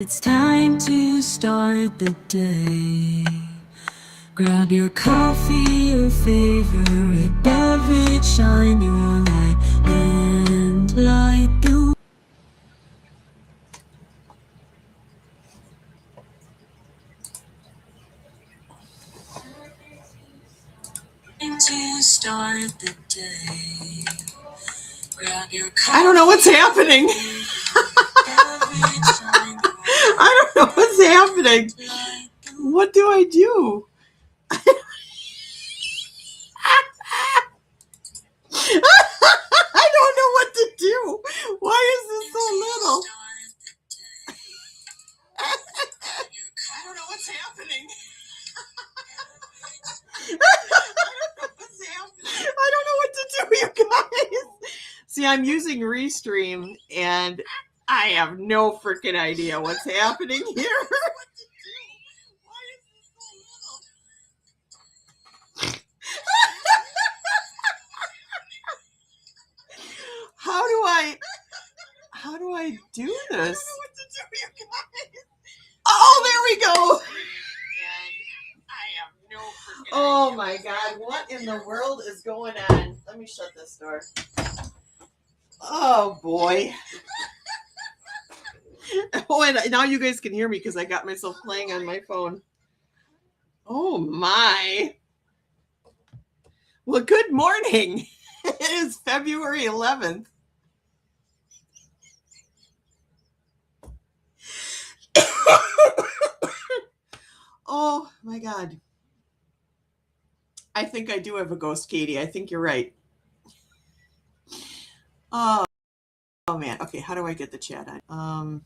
It's time to start the day. Grab your coffee, your favorite beverage, shine your light and light the way to start the day. Grab your coffee. I don't know what's happening. I don't know what's happening. What do I do? I don't know what to do. Why is this so little? I don't know what's happening. I don't know what to do, you guys. See, I'm using Restream, and I have no freaking idea what's happening here. How do I do this? I don't know what to do, you guys. Oh, there we go. Oh my God, what in the world is going on? Let me shut this door. Oh boy. Oh, and now you guys can hear me because I got myself playing on my phone. Oh my. Well, good morning. It is February 11th. Oh my God. I think I do have a ghost, Katie. I think you're right. Oh man. Okay, how do I get the chat on?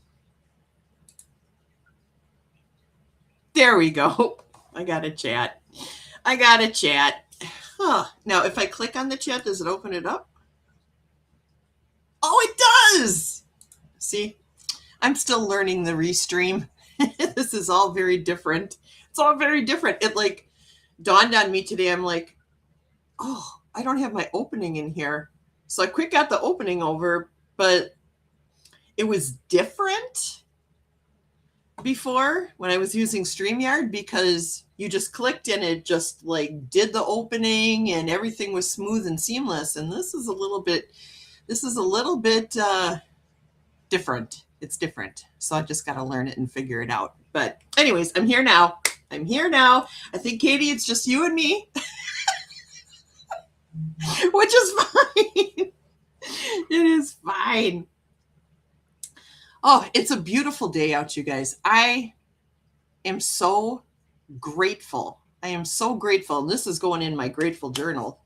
There we go. I got a chat. Huh. Now, if I click on the chat, does it open it up? Oh, it does. See, I'm still learning the Restream. This is all very different. It's all very different. It like dawned on me today. I'm like, oh, I don't have my opening in here. So I quick got the opening over, but it was different before when I was using StreamYard because you just clicked and it just like did the opening and everything was smooth and seamless. And this is a little bit different. It's different. So I just got to learn it and figure it out. But anyways, I'm here now. I think, Katie, it's just you and me, which is fine. It is fine. Oh, it's a beautiful day out, you guys. I am so grateful. And this is going in my grateful journal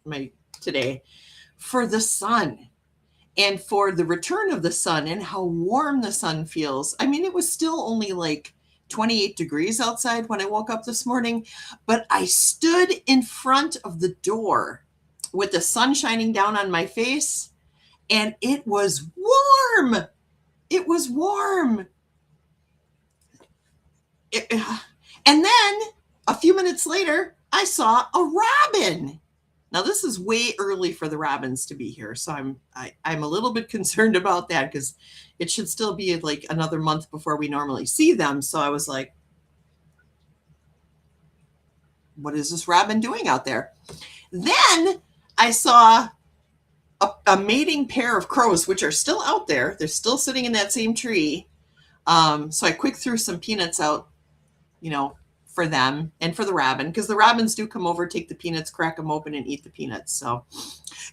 today for the sun and for the return of the sun and how warm the sun feels. I mean, it was still only like 28 degrees outside when I woke up this morning, but I stood in front of the door with the sun shining down on my face, and it was warm. And then a few minutes later, I saw a robin. Now, this is way early for the robins to be here, so I'm a little bit concerned about that because it should still be like another month before we normally see them. So I was like, what is this robin doing out there? Then I saw a mating pair of crows, which are still out there. They're still sitting in that same tree. So I quick threw some peanuts out, for them and for the robin, because the robins do come over, take the peanuts, crack them open, and eat the peanuts. So,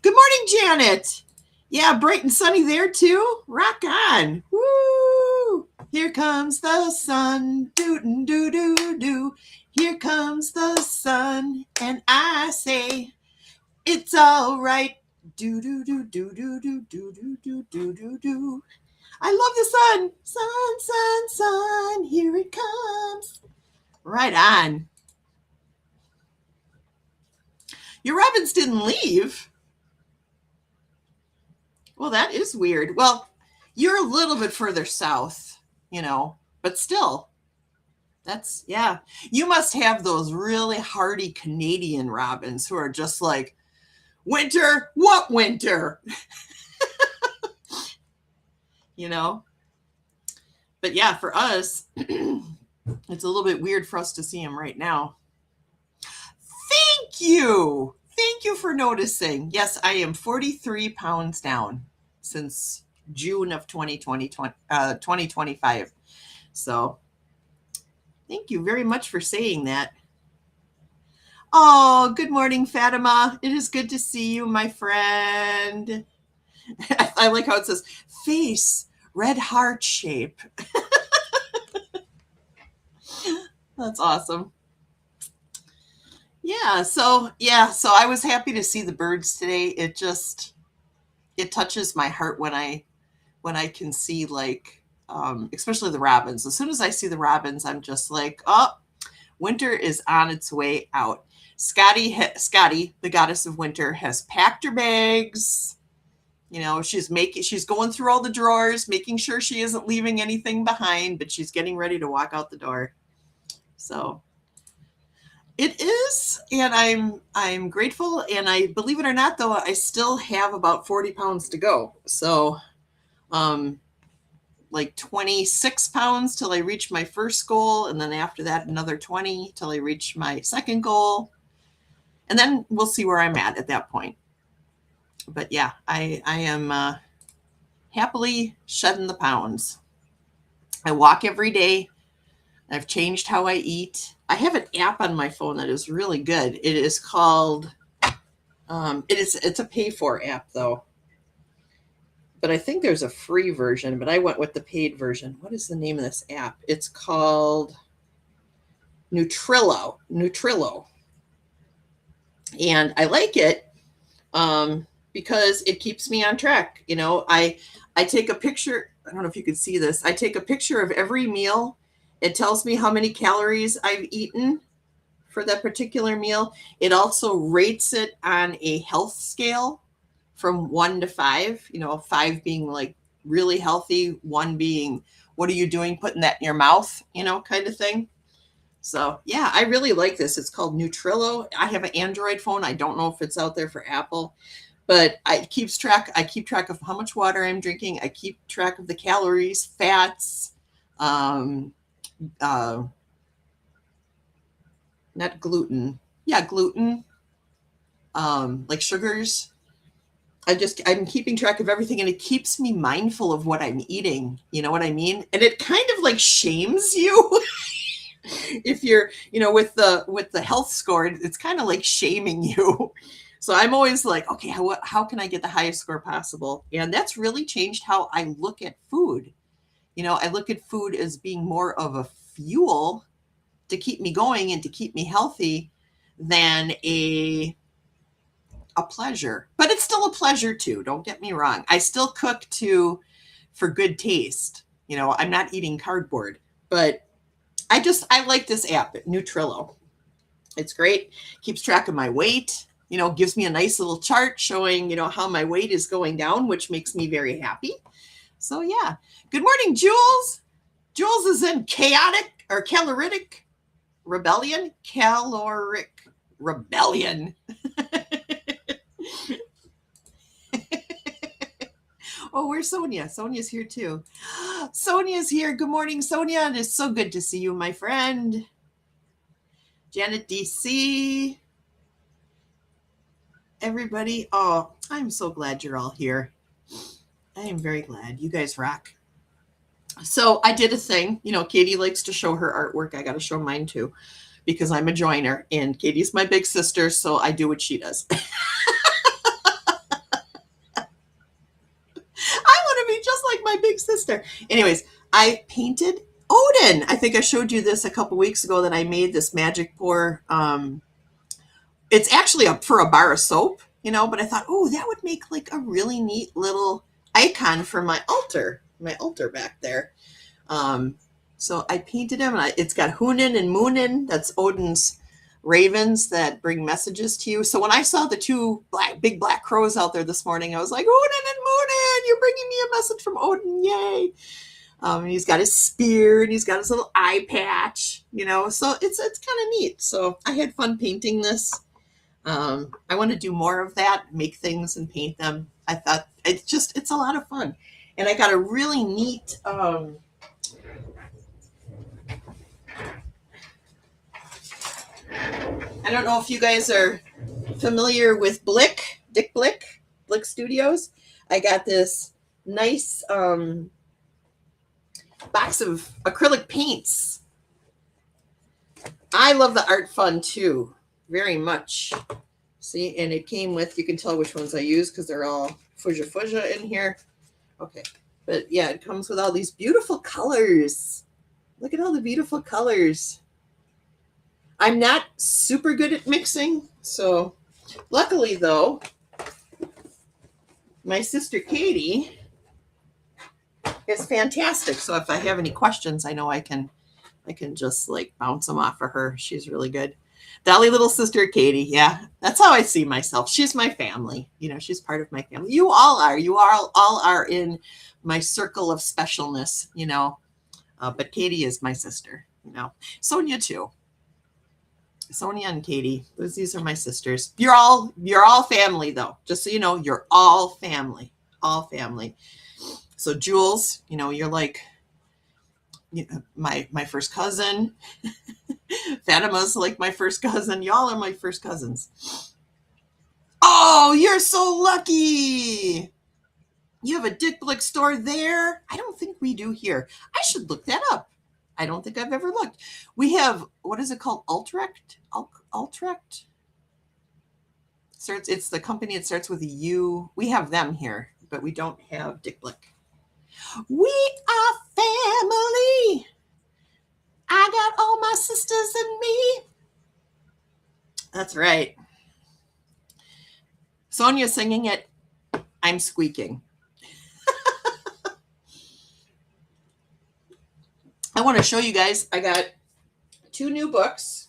good morning, Janet. Yeah, bright and sunny there too. Rock on. Woo! Here comes the sun. Doo doo doo doo. Here comes the sun, and I say, it's all right. Do do do do do do do do do do do do. I love the sun. Sun, sun, sun. Here it comes. Right on. Your robins didn't leave. Well, that is weird. Well, you're a little bit further south, but still, yeah. You must have those really hardy Canadian robins who are just like, winter? What winter? But yeah, for us, it's a little bit weird for us to see them right now. Thank you. Thank you for noticing. Yes, I am 43 pounds down since June of 2025. So thank you very much for saying that. Oh, good morning, Fatima. It is good to see you, my friend. I like how it says face, red heart shape. That's awesome. So I was happy to see the birds today. It touches my heart when I can see, like, especially the robins. As soon as I see the robins, I'm just like, oh, winter is on its way out. Scotty, the goddess of winter, has packed her bags. She's going through all the drawers, making sure she isn't leaving anything behind, but she's getting ready to walk out the door. So it is, and I'm grateful. And I believe it or not, though, I still have about 40 pounds to go. So, like 26 pounds till I reach my first goal, and then after that, another 20 till I reach my second goal, and then we'll see where I'm at that point. But yeah, I am happily shedding the pounds. I walk every day. I've changed how I eat. I have an app on my phone that is really good. It is called, it's a pay for app though. But I think there's a free version, but I went with the paid version. What is the name of this app? It's called Nutrillo. And I like it because it keeps me on track. I take a picture. I don't know if you can see this. I take a picture of every meal. It tells me how many calories I've eaten for that particular meal. It also rates it on a health scale from 1 to 5, 5 being like really healthy, 1 being, what are you doing putting that in your mouth, kind of thing. So yeah, I really like this. It's called Nutrillo. I have an Android phone. I don't know if it's out there for Apple, but I keep track of how much water I'm drinking. I keep track of the calories, fats, not gluten. Yeah, gluten, like sugars. I'm keeping track of everything, and it keeps me mindful of what I'm eating. You know what I mean? And it kind of like shames you if you're, with the health score, it's kind of like shaming you. So I'm always like, okay, how can I get the highest score possible? And that's really changed how I look at food. I look at food as being more of a fuel to keep me going and to keep me healthy than a pleasure. But it's still a pleasure too. Don't get me wrong. I still cook for good taste. I'm not eating cardboard, but I like this app, Nutrillo. It's great. Keeps track of my weight, gives me a nice little chart showing, how my weight is going down, which makes me very happy. So yeah. Good morning, Jules. Jules is in caloric rebellion. Oh, where's Sonia? Sonia's here too. Sonia's here. Good morning, Sonia. It is so good to see you, my friend. Janet DC. Everybody. Oh, I'm so glad you're all here. I am very glad. You guys rock. So I did a thing. Katie likes to show her artwork. I got to show mine too, because I'm a joiner, and Katie's my big sister, so I do what she does. Just like my big sister. Anyways, I painted Odin. I think I showed you this a couple weeks ago that I made this magic pour. It's actually for a bar of soap, but I thought, oh, that would make like a really neat little icon for my altar back there. So I painted him, and it's got Hunin and Moonin. That's Odin's ravens that bring messages to you. So when I saw the 2 big black crows out there this morning, I was like, Odin and Moonin, you're bringing me a message from Odin, yay. And he's got his spear, and he's got his little eye patch, so it's kind of neat. So I had fun painting this. I want to do more of that, make things and paint them. I thought it's a lot of fun. And I got a really neat I don't know if you guys are familiar with Dick Blick Studios. I got this nice box of acrylic paints. I love the art fund too, very much. See, and it came with, you can tell which ones I use because they're all fuzza in here. Okay, but yeah, it comes with all these beautiful colors. Look at all the beautiful colors. I'm not super good at mixing, so luckily though, my sister Katie is fantastic. So if I have any questions, I know I can just like bounce them off of her. She's really good. Dolly little sister Katie. Yeah, that's how I see myself. She's my family. You know, she's part of my family. You all are. You all are in my circle of specialness, you know. But Katie is my sister, you know. Sonia too. Sonia and Katie. These are my sisters. You're all family though. Just so you know, you're all family. All family. So Jules, you know, you're like my first cousin. Fatima's like my first cousin. Y'all are my first cousins. Oh, you're so lucky. You have a Dick Blick store there? I don't think we do here. I should look that up. I don't think I've ever looked. We have, what is it called? Utrecht? It's the company that starts with a U. We have them here, but we don't have Dick Blick. We are family. I got all my sisters and me. That's right. Sonia singing it. I'm squeaking. I want to show you guys. I got 2 new books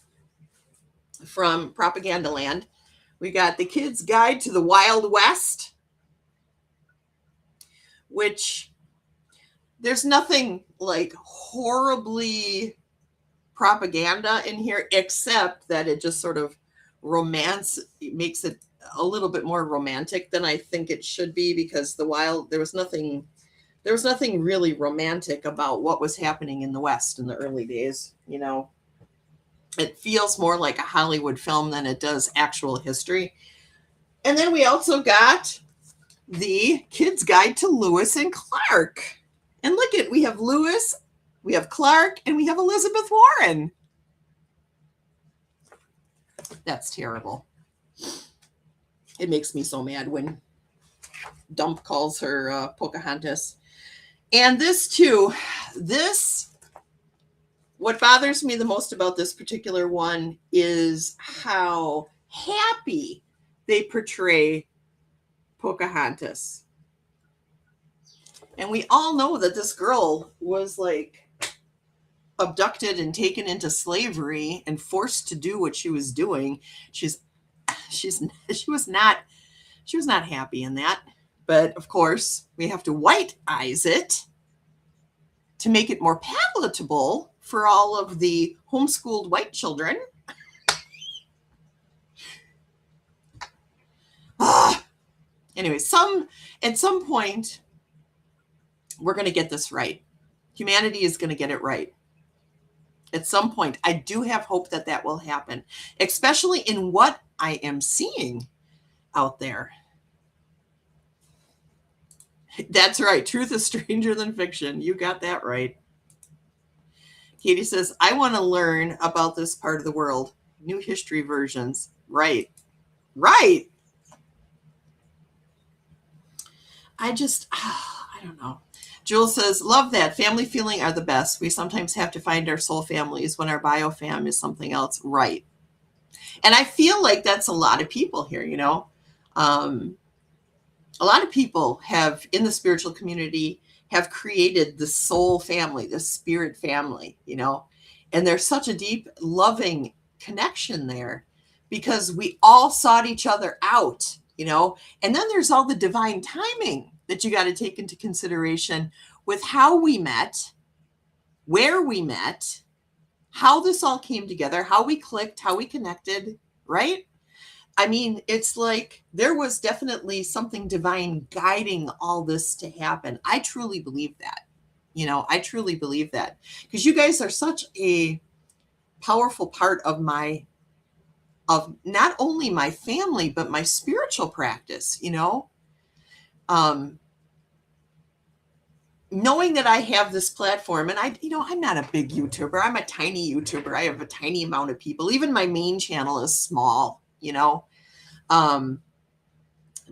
from Propaganda Land. We got The Kid's Guide to the Wild West, which there's nothing like horribly propaganda in here, except that it just sort of makes it a little bit more romantic than I think it should be, because there was nothing really romantic about what was happening in the West in the early days. You know, it feels more like a Hollywood film than it does actual history. And then we also got The Kid's Guide to Lewis and Clark. And look at, we have Lewis, we have Clark, and we have Elizabeth Warren. That's terrible. It makes me so mad when Dump calls her Pocahontas. And this too, what bothers me the most about this particular one is how happy they portray Pocahontas. And we all know that this girl was like abducted and taken into slavery and forced to do what she was doing. She was not happy in that. But of course, we have to white eyes it to make it more palatable for all of the homeschooled white children. Anyway, at some point, we're going to get this right. Humanity is going to get it right. At some point, I do have hope that will happen, especially in what I am seeing out there. That's right. Truth is stranger than fiction. You got that right. Katie says, I want to learn about this part of the world. New history versions. Right. Right. I don't know. Jewel says, love that. Family feeling are the best. We sometimes have to find our soul families when our biofam is something else. Right. And I feel like that's a lot of people here, you know. A lot of people have, in the spiritual community, have created the soul family, the spirit family, you know. And there's such a deep, loving connection there because we all sought each other out, you know. And then there's all the divine timing that you got to take into consideration with how we met, where we met, how this all came together, how we clicked, how we connected, right? I mean, it's like there was definitely something divine guiding all this to happen. I truly believe that. You know, I truly believe that because you guys are such a powerful part of my of not only my family, but my spiritual practice, knowing that I have this platform, and I'm not a big YouTuber. I'm a tiny YouTuber. I have a tiny amount of people. Even my main channel is small,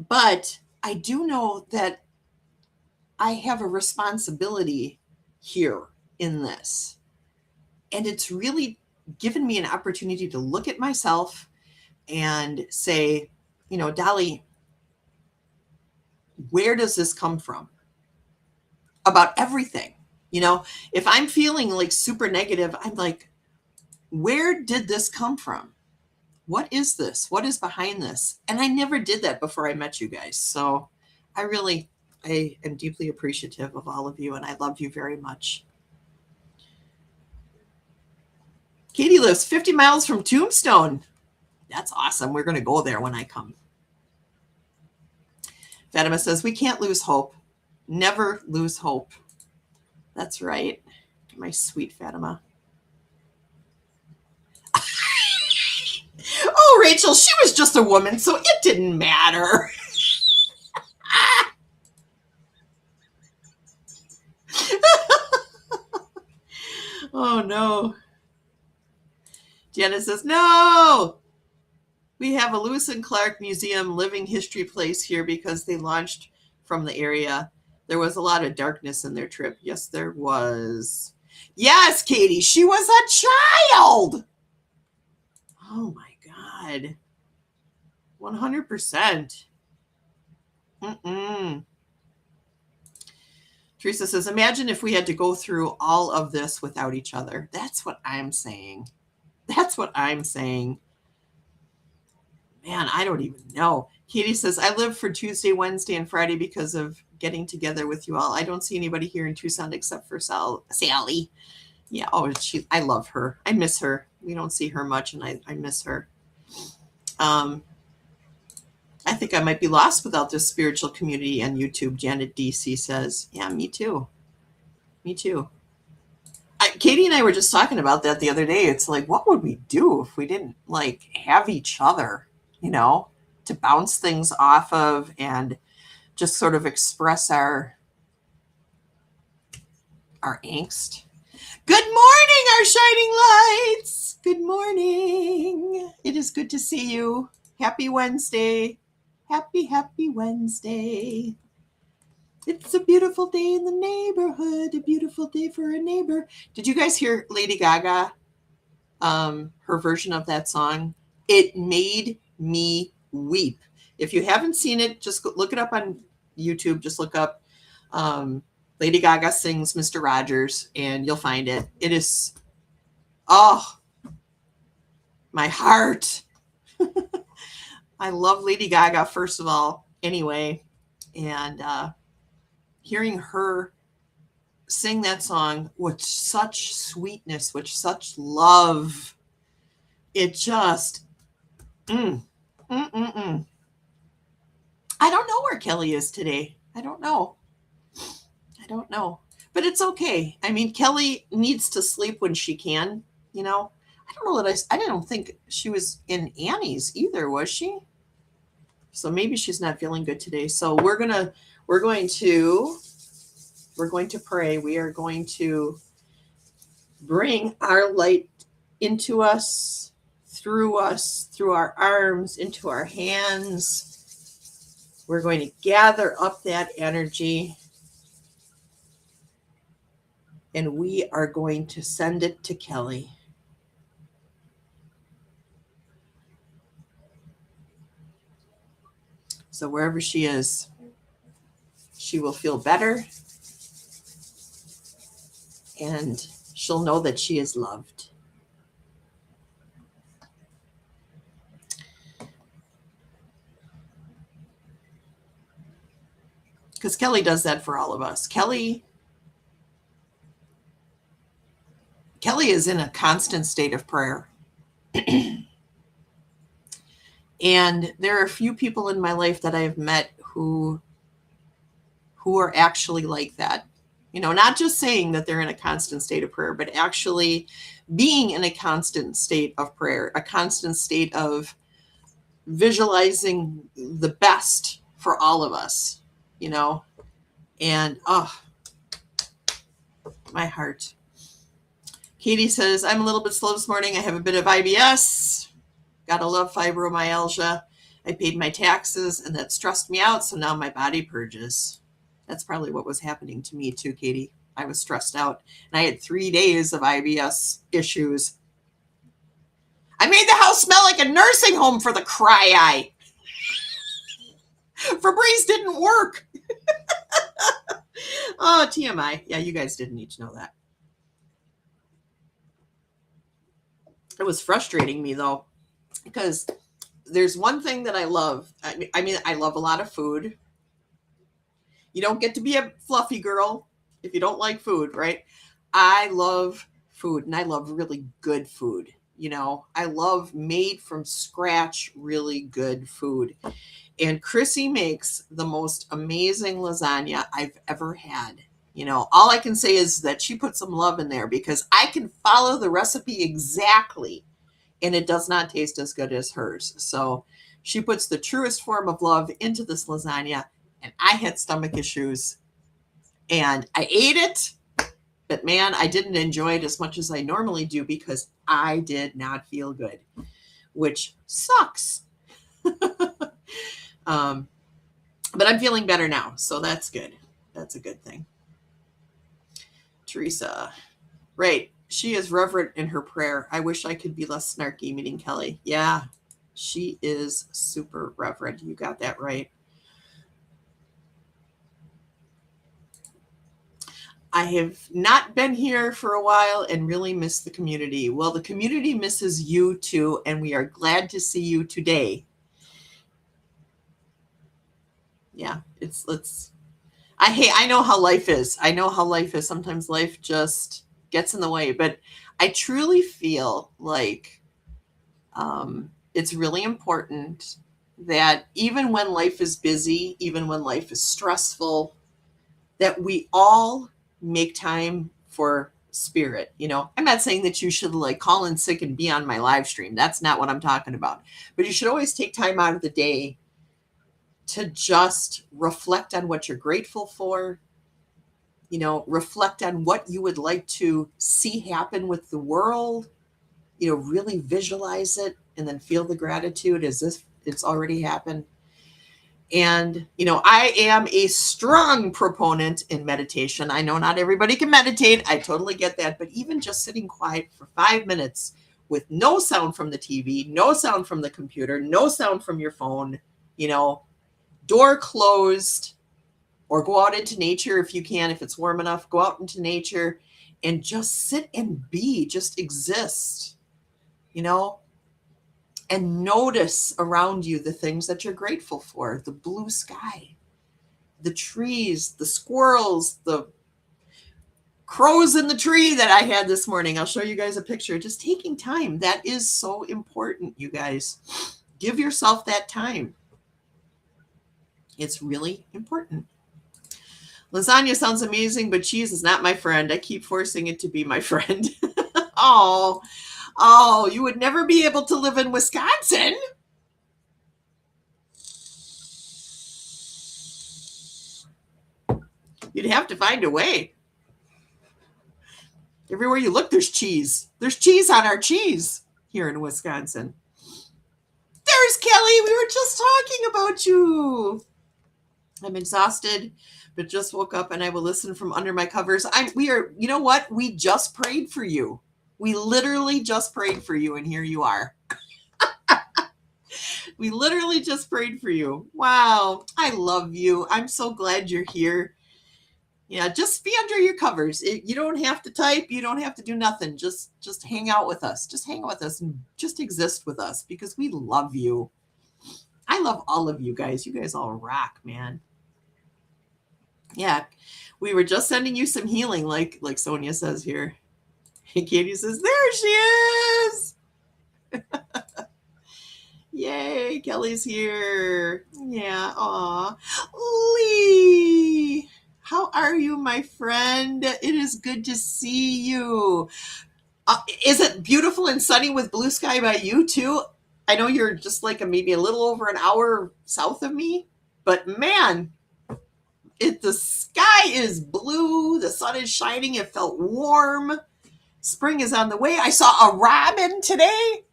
but I do know that I have a responsibility here in this. And it's really given me an opportunity to look at myself and say, Dali, where does this come from? About everything. If I'm feeling like super negative, I'm like, where did this come from? What is this? What is behind this? And I never did that before I met you guys. So I am deeply appreciative of all of you, and I love you very much. Katie lives 50 miles from Tombstone. That's awesome. We're going to go there when I come. Fatima says, we can't lose hope. Never lose hope. That's right. My sweet Fatima. Oh, Rachel, she was just a woman, so it didn't matter. Oh, no. Janet says, no. We have a Lewis and Clark Museum living history place here because they launched from the area. There was a lot of darkness in their trip. Yes, there was. Yes, Katie, she was a child. Oh, my God. 100%. Teresa says, imagine if we had to go through all of this without each other. That's what I'm saying. That's what I'm saying. Man, I don't even know. Katie says, I live for Tuesday, Wednesday, and Friday because of getting together with you all. I don't see anybody here in Tucson except for Sally. Yeah, I love her. I miss her. We don't see her much, and I miss her. I think I might be lost without this spiritual community on YouTube, Janet DC says. Yeah, me too. Me too. Katie and I were just talking about that the other day. It's like, what would we do if we didn't have each other, to bounce things off of and just sort of express our angst. Good morning, our shining lights. Good morning. It is good to see you. Happy Wednesday. Happy Wednesday. It's a beautiful day in the neighborhood. A beautiful day for a neighbor. Did you guys hear Lady Gaga? Her version of that song? It made me weep. If you haven't seen it, just look it up on YouTube. Just look up Lady Gaga sings Mr. Rogers, and you'll find it. It is, my heart. I love Lady Gaga, first of all, anyway. And hearing her sing that song with such sweetness, with such love, it just, I don't know where Kelly is today. I don't know. But it's okay. I mean, Kelly needs to sleep when she can, I don't know that I don't think she was in Annie's either, was she? So maybe she's not feeling good today. So we're going to pray. We are going to bring our light into us, through our arms, into our hands. We're going to gather up that energy, and we are going to send it to Kelly. So wherever she is, she will feel better, and she'll know that she is loved. Because Kelly does that for all of us. Kelly is in a constant state of prayer. And there are a few people in my life that I have met who are actually like that. Not just saying that they're in a constant state of prayer, but actually being in a constant state of prayer, a constant state of visualizing the best for all of us, you know? And, oh, my heart. Katie says, I'm a little bit slow this morning. I have a bit of IBS. Gotta love fibromyalgia. I paid my taxes and that stressed me out. So now my body purges. That's probably what was happening to me too, Katie. I was stressed out and I had 3 days of IBS issues. I made the house smell like a nursing home for the cry eye. Febreze didn't work. Oh, TMI. Yeah, you guys didn't need to know that. It was frustrating me though, because there's one thing that I love. I mean, I love a lot of food. You don't get to be a fluffy girl if you don't like food, right? I love food and I love really good food. You know, I love made from scratch, really good food. And Chrissy makes the most amazing lasagna I've ever had. You know, all I can say is that she put some love in there because I can follow the recipe exactly and it does not taste as good as hers. So she puts the truest form of love into this lasagna, and I had stomach issues and I ate it, but man, I didn't enjoy it as much as I normally do because I did not feel good, which sucks. But I'm feeling better now, so that's good. That's a good thing. Teresa, right. She is reverent in her prayer. I wish I could be less snarky, meaning Kelly. Yeah, she is super reverent. You got that right. I have not been here for a while and really miss the community. Well, the community misses you too, and we are glad to see you today. Yeah, I know how life is. I know how life is. Sometimes life just gets in the way, but I truly feel like it's really important that even when life is busy, even when life is stressful, that we all make time for spirit. You know, I'm not saying that you should like call in sick and be on my live stream. That's not what I'm talking about. But you should always take time out of the day to just reflect on what you're grateful for, you know, reflect on what you would like to see happen with the world, you know, really visualize it and then feel the gratitude as if it's already happened. And, you know, I am a strong proponent in meditation. I know not everybody can meditate. I totally get that. But even just sitting quiet for 5 minutes with no sound from the TV, no sound from the computer, no sound from your phone, you know, door closed, or go out into nature if you can, if it's warm enough, go out into nature and just sit and be, just exist, you know, and notice around you the things that you're grateful for, the blue sky, the trees, the squirrels, the crows in the tree that I had this morning. I'll show you guys a picture. Just taking time. That is so important, you guys. Give yourself that time. It's really important. Lasagna sounds amazing, but cheese is not my friend. I keep forcing it to be my friend. Oh, you would never be able to live in Wisconsin. You'd have to find a way. Everywhere you look, there's cheese. There's cheese on our cheese here in Wisconsin. There's Kelly. We were just talking about you. I'm exhausted, but just woke up and I will listen from under my covers. You know what? We just prayed for you. We literally just prayed for you, and here you are. We literally just prayed for you. Wow. I love you. I'm so glad you're here. Yeah, just be under your covers. You don't have to type. You don't have to do nothing. Just hang out with us. Just hang out with us and just exist with us because we love you. I love all of you guys. You guys all rock, man. Yeah, we were just sending you some healing, like Sonia says here. And Katie says, there she is. Yay, Kelly's here. Yeah, aw. Lee, how are you, my friend? It is good to see you. Is it beautiful and sunny with blue sky by you too? I know you're just like maybe a little over an hour south of me, but man, the sky is blue. The sun is shining. It felt warm. Spring is on the way. I saw a robin today,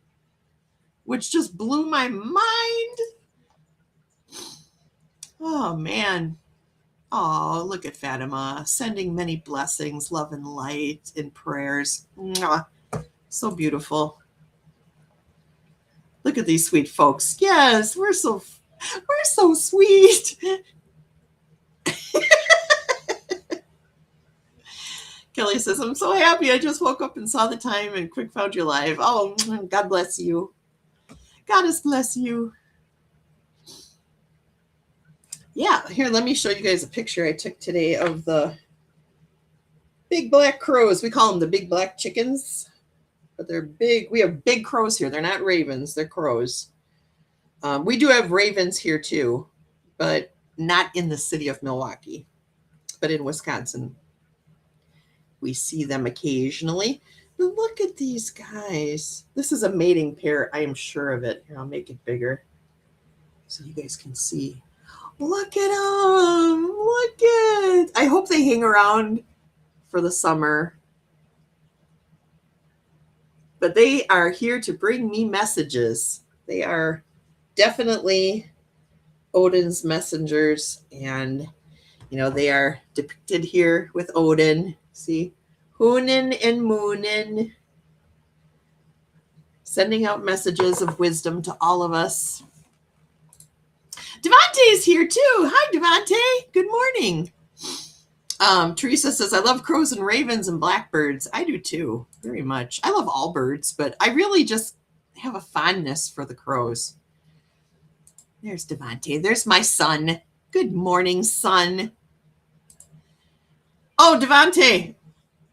which just blew my mind. Oh man. Oh, look at Fatima, sending many blessings, love and light and prayers. Mwah. So beautiful. Look at these sweet folks. Yes, we're so sweet. Kelly says, I'm so happy. I just woke up and saw the time and quick found you live. Oh, God bless you. God bless you. Yeah, here, let me show you guys a picture I took today of the big black crows. We call them the big black chickens, but they're big. We have big crows here. They're not ravens. They're crows. We do have ravens here too, but not in the city of Milwaukee, but in Wisconsin. We see them occasionally. But look at these guys. This is a mating pair. I am sure of it. Here, I'll make it bigger so you guys can see. Look at them. Look at. I hope they hang around for the summer. But they are here to bring me messages. They are definitely Odin's messengers. And, you know, they are depicted here with Odin. See? Hoonin and Moonin. Sending out messages of wisdom to all of us. Devontae's here too. Hi, Devontae. Good morning. Teresa says, I love crows and ravens and blackbirds. I do too, very much. I love all birds, but I really just have a fondness for the crows. There's Devontae. There's my son. Good morning, son. Oh, Devontae,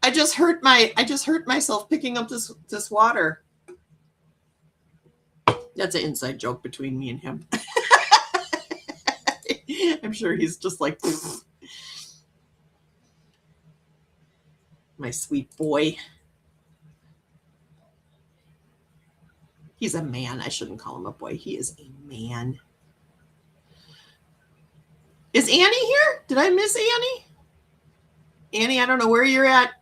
I just hurt myself picking up this water. That's an inside joke between me and him. I'm sure he's just like, pfft. My sweet boy. He's a man. I shouldn't call him a boy. He is a man. Is Annie here? Did I miss Annie? Annie, I don't know where you're at,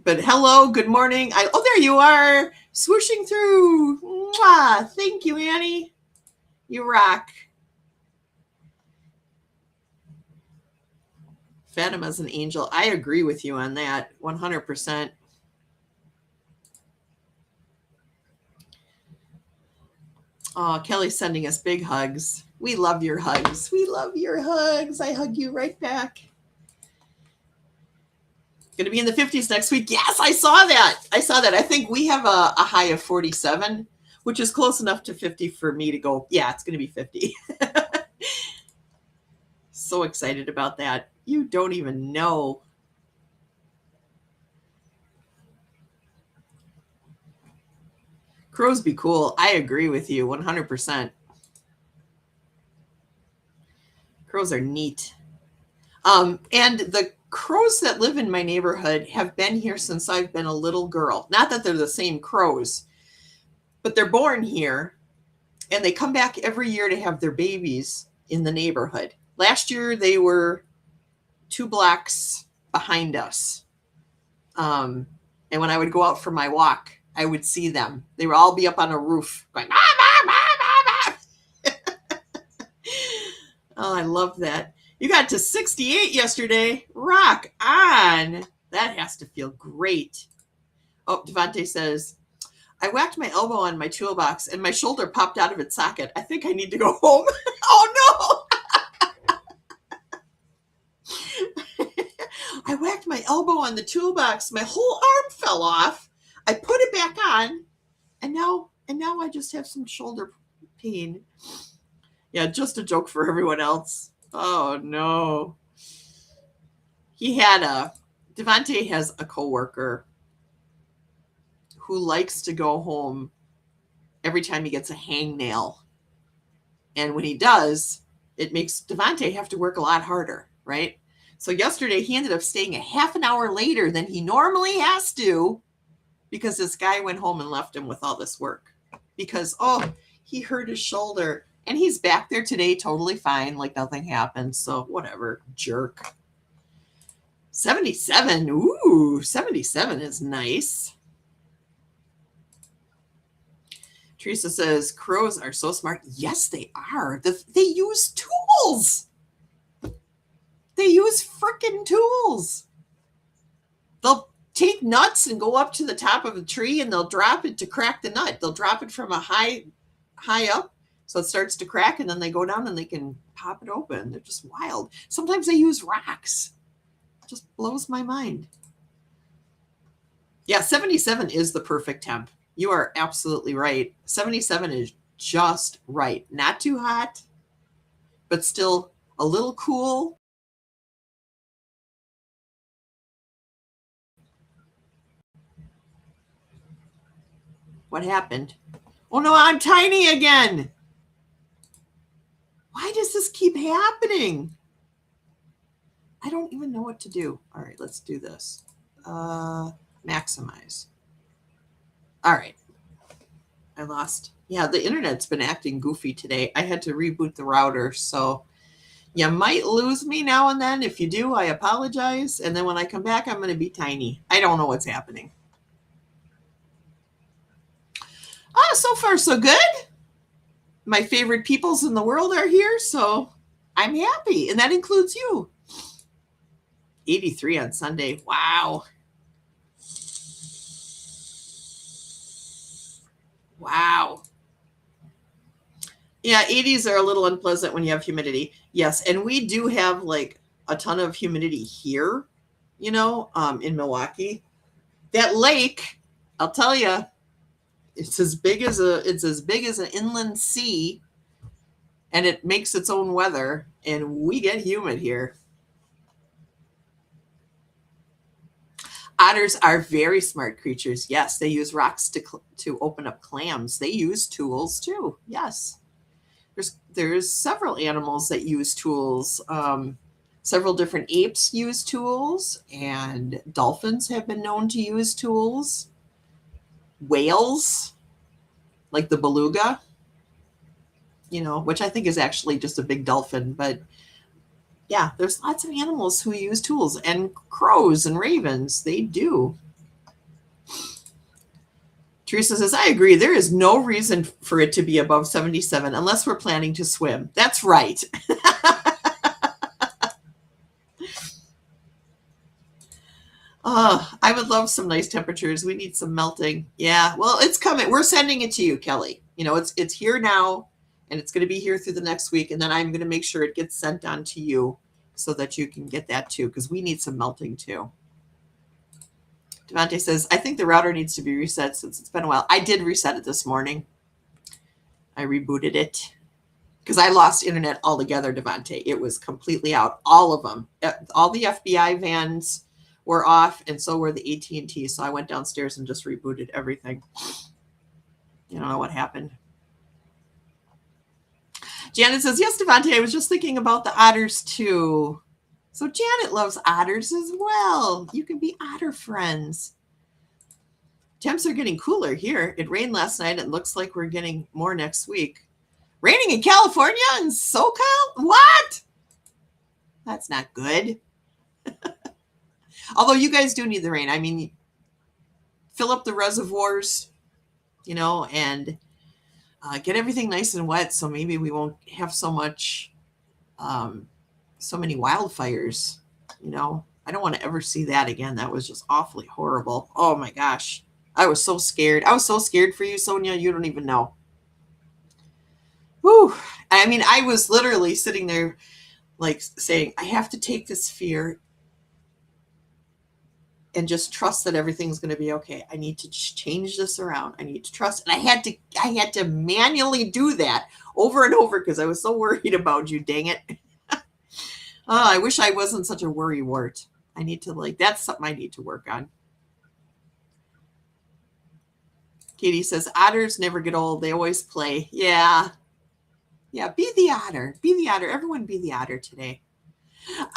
but hello, good morning. Oh, there you are, swooshing through. Mwah. Thank you, Annie. You rock. Fatima's an angel. I agree with you on that, 100%. Oh, Kelly's sending us big hugs. We love your hugs. We love your hugs. I hug you right back. Going to be in the 50s next week. Yes, I saw that. I think we have a high of 47, which is close enough to 50 for me to go, yeah, it's going to be 50. So excited about that. You don't even know. Crows be cool. I agree with you 100%. Crows are neat. And the crows that live in my neighborhood have been here since I've been a little girl. Not that they're the same crows, but they're born here and they come back every year to have their babies in the neighborhood. Last year, they were 2 blocks behind us. And when I would go out for my walk, I would see them. They would all be up on a roof going, ah, ah, ah, ah, ah. Oh, I love that. You got to 68 yesterday. Rock on. That has to feel great. Oh, Devontae says, I whacked my elbow on my toolbox and my shoulder popped out of its socket. I think I need to go home. Oh, no. I whacked my elbow on the toolbox. My whole arm fell off. I put it back on, and now I just have some shoulder pain. Yeah, just a joke for everyone else. Oh no. Devontae has a coworker who likes to go home every time he gets a hangnail. And when he does, it makes Devontae have to work a lot harder, right? So yesterday he ended up staying a half an hour later than he normally has to because this guy went home and left him with all this work because, he hurt his shoulder and he's back there today totally fine, like nothing happened. So whatever, jerk. 77. Ooh, 77 is nice. Teresa says, crows are so smart. Yes, they are. They use tools. They use freaking tools. They'll take nuts and go up to the top of a tree and they'll drop it to crack the nut. They'll drop it from a high up so it starts to crack, and then they go down and they can pop it open. They're just wild. Sometimes they use rocks. It just blows my mind. Yeah, 77 is the perfect temp. You are absolutely right. 77 is just right. Not too hot, but still a little cool. What happened? Oh no, I'm tiny again. Why does this keep happening? I don't even know what to do. All right, let's do this. Maximize. All right. I lost. Yeah, the internet's been acting goofy today. I had to reboot the router, so you might lose me now and then. If you do, I apologize. And then when I come back, I'm going to be tiny. I don't know what's happening. So far, so good. My favorite peoples in the world are here, so I'm happy. And that includes you. 83 on Sunday. Wow. Wow. Yeah, 80s are a little unpleasant when you have humidity. Yes, and we do have like a ton of humidity here, in Milwaukee. That lake, I'll tell you, it's as big as an inland sea, and it makes its own weather, and we get humid here. Otters are very smart creatures. Yes, they use rocks to open up clams. They use tools too. Yes. There's several animals that use tools. Several different apes use tools, and dolphins have been known to use tools. Whales, like the beluga, which I think is actually just a big dolphin. But yeah, there's lots of animals who use tools, and crows and ravens, they do. Teresa says, I agree. There is no reason for it to be above 77 unless we're planning to swim. That's right. I would love some nice temperatures. We need some melting. Yeah, well, it's coming. We're sending it to you, Kelly. It's here now, and it's going to be here through the next week, and then I'm going to make sure it gets sent on to you so that you can get that too, because we need some melting too. Devante says, I think the router needs to be reset since it's been a while. I did reset it this morning. I rebooted it because I lost internet altogether, Devante. It was completely out. All of them. All the FBI vans were off, and so were the AT&T. So I went downstairs and just rebooted everything. You don't know what happened. Janet says, yes, Devante, I was just thinking about the otters too. So Janet loves otters as well. You can be otter friends. Temps are getting cooler here. It rained last night. It looks like we're getting more next week. Raining in California and SoCal? What? That's not good. Although you guys do need the rain. I mean, fill up the reservoirs, and get everything nice and wet so maybe we won't have so many wildfires. I don't want to ever see that again. That was just awfully horrible. Oh my gosh. I was so scared. I was so scared for you, Sonia. You don't even know. Whew. I mean, I was literally sitting there like saying, I have to take this fear and just trust that everything's going to be okay. I need to change this around. I need to trust. And I had to manually do that over and over because I was so worried about you. Dang it. I wish I wasn't such a worry wart. I need to that's something I need to work on. Katie says, otters never get old. They always play. Yeah. Yeah. Be the otter. Be the otter. Everyone be the otter today.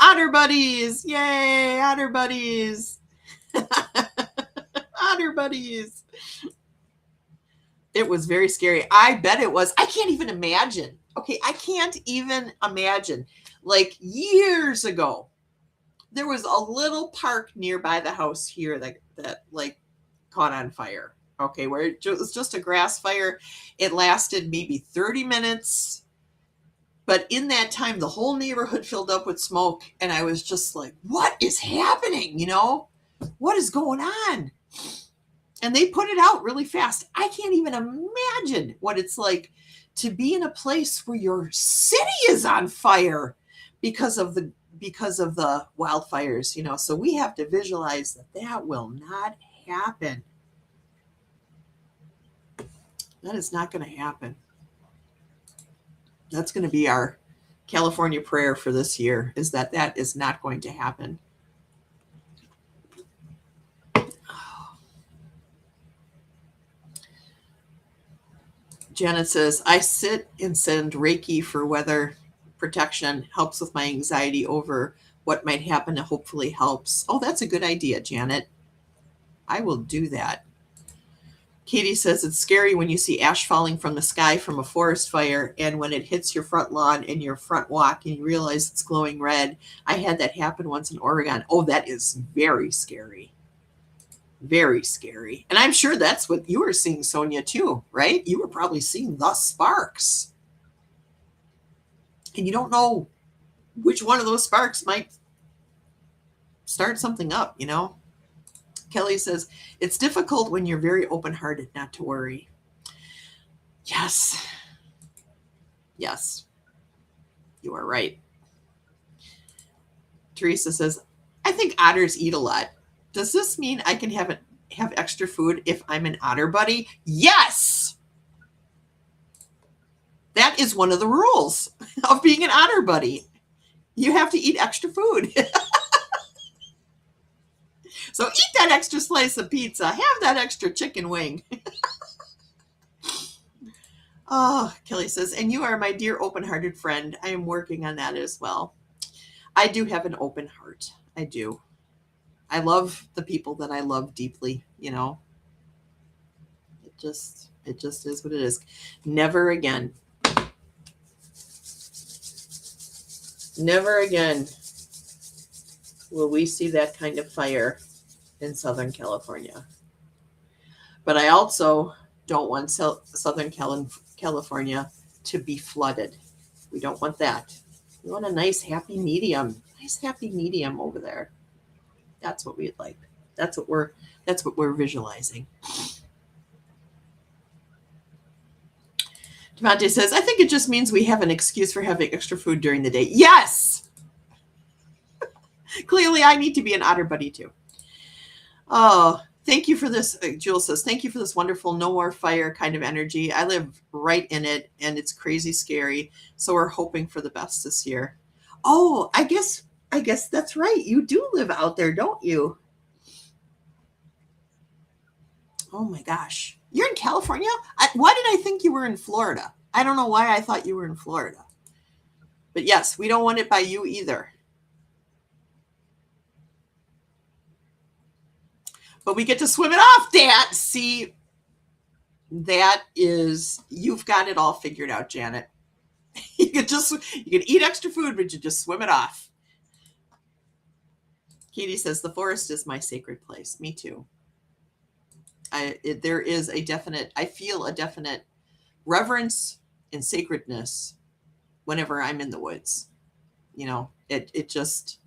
Otter buddies. Yay. Otter buddies. Otter Otter buddies. It was very scary. I bet it was. I can't even imagine. Okay, I can't even imagine. Like years ago, there was a little park nearby the house here that like caught on fire. Okay, where it was just a grass fire. It lasted maybe 30 minutes. But in that time, the whole neighborhood filled up with smoke. And I was just like, what is happening? You know, what is going on? And they put it out really fast. I can't even imagine what it's like to be in a place where your city is on fire because of the wildfires, you know. So we have to visualize that will not happen. That is not going to happen. That's going to be our California prayer for this year, is that is not going to happen. Janet says, I sit and send Reiki for weather protection. Helps with my anxiety over what might happen and hopefully helps. Oh, that's a good idea, Janet. I will do that. Katie says, it's scary when you see ash falling from the sky from a forest fire, and when it hits your front lawn and your front walk and you realize it's glowing red. I had that happen once in Oregon. Oh, that is very scary. Very scary. And I'm sure that's what you were seeing, Sonia, too, right? You were probably seeing the sparks. And you don't know which one of those sparks might start something up, you know? Kelly says, it's difficult when you're very open-hearted not to worry. Yes. Yes. You are right. Teresa says, I think otters eat a lot. Does this mean I can have extra food if I'm an otter buddy? Yes. That is one of the rules of being an otter buddy. You have to eat extra food. So eat that extra slice of pizza. Have that extra chicken wing. Oh, Kelly says, and you are my dear open-hearted friend. I am working on that as well. I do have an open heart. I do. I love the people that I love deeply, you know. It just is what it is. Never again. Never again will we see that kind of fire in Southern California. But I also don't want Southern California to be flooded. We don't want that. We want a nice happy medium. Nice happy medium over there. That's what we'd like. That's what we're visualizing. Devante says, I think it just means we have an excuse for having extra food during the day. Yes. Clearly I need to be an otter buddy too. Oh, thank you for this. Jules says, thank you for this wonderful no more fire kind of energy. I live right in it and it's crazy scary. So we're hoping for the best this year. Oh, I guess that's right. You do live out there, don't you? Oh my gosh. You're in California? Why did I think you were in Florida? I don't know why I thought you were in Florida. But yes, we don't want it by you either. But we get to swim it off, Dad. See, that is, you've got it all figured out, Janet. You can eat extra food, but you just swim it off. Katie says, the forest is my sacred place. Me too. I feel a definite reverence and sacredness whenever I'm in the woods. You know, it just,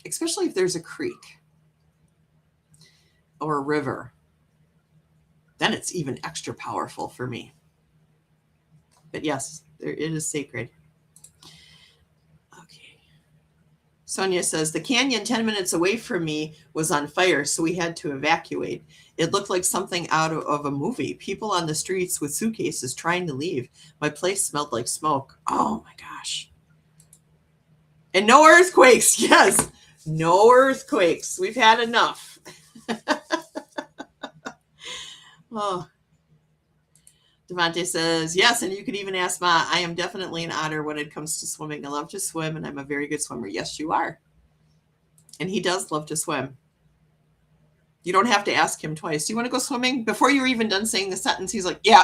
especially if there's a creek or a river, then it's even extra powerful for me. But yes, it is sacred. Okay. Sonia says, the canyon 10 minutes away from me was on fire, so we had to evacuate. It looked like something out of a movie. People on the streets with suitcases trying to leave. My place smelled like smoke. Oh my gosh. And no earthquakes. Yes, no earthquakes. We've had enough. Oh. Devante says, yes, and you could even ask Ma, I am definitely an otter when it comes to swimming. I love to swim, and I'm a very good swimmer. Yes, you are. And he does love to swim. You don't have to ask him twice. Do you want to go swimming? Before you're even done saying the sentence, he's like, yeah.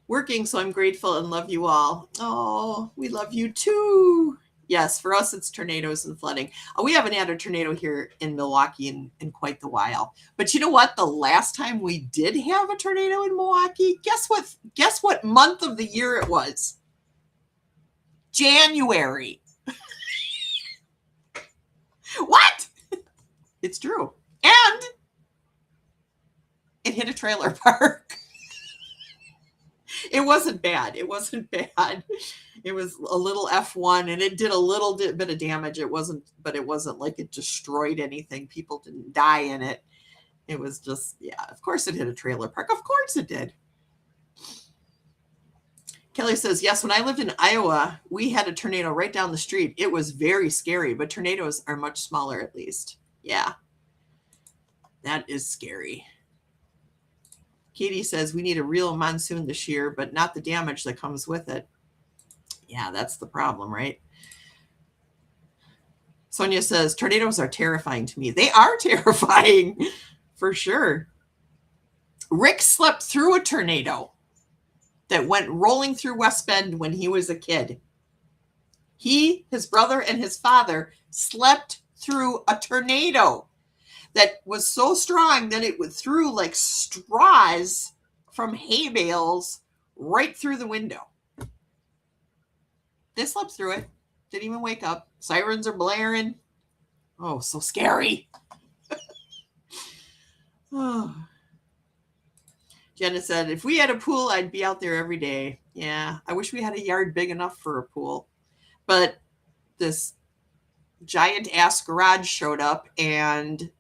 Working, so I'm grateful and love you all. Oh, we love you too. Yes, for us, it's tornadoes and flooding. We haven't had a tornado here in Milwaukee in quite the while. But you know what? The last time we did have a tornado in Milwaukee, guess what? Guess what month of the year it was? January. What? It's true. And it hit a trailer park. It wasn't bad. It wasn't bad. It was a little F1 and it did a little bit of damage. It wasn't like it destroyed anything. People didn't die in it. It was just, yeah, of course it hit a trailer park. Of course it did. Kelly says, yes, when I lived in Iowa, we had a tornado right down the street. It was very scary, but tornadoes are much smaller at least. Yeah, that is scary. Katie says, we need a real monsoon this year, but not the damage that comes with it. Yeah, that's the problem, right? Sonia says, tornadoes are terrifying to me. They are terrifying, for sure. Rick slept through a tornado that went rolling through West Bend when he was a kid. He, his brother, and his father slept through a tornado that was so strong that it threw like straws from hay bales right through the window. They slept through it. Didn't even wake up. Sirens are blaring. Oh, so scary. Oh. Jenna said, if we had a pool, I'd be out there every day. Yeah, I wish we had a yard big enough for a pool. But this giant ass garage showed up, and